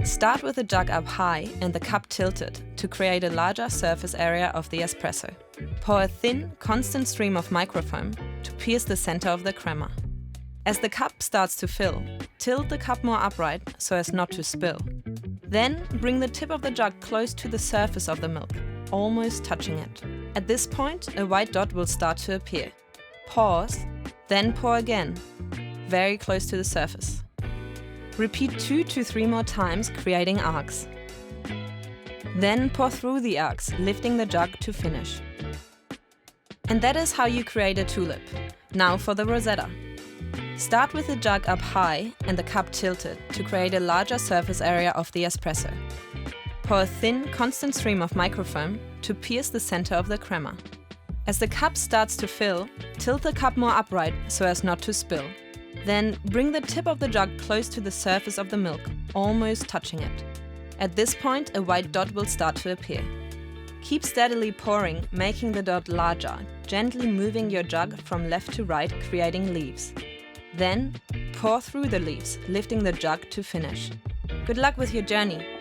Start with the jug up high and the cup tilted to create a larger surface area of the espresso. Pour a thin, constant stream of microfoam to pierce the center of the crema. As the cup starts to fill, tilt the cup more upright so as not to spill. Then bring the tip of the jug close to the surface of the milk, almost touching it. At this point, a white dot will start to appear. Pause, then pour again, very close to the surface. Repeat 2 to 3 more times, creating arcs. Then pour through the arcs, lifting the jug to finish. And that is how you create a tulip. Now for the rosetta. Start with the jug up high and the cup tilted to create a larger surface area of the espresso. Pour a thin, constant stream of microfoam to pierce the center of the crema. As the cup starts to fill, tilt the cup more upright so as not to spill. Then bring the tip of the jug close to the surface of the milk, almost touching it. At this point, a white dot will start to appear. Keep steadily pouring, making the dot larger, gently moving your jug from left to right, creating leaves. Then, pour through the leaves, lifting the jug to finish. Good luck with your journey!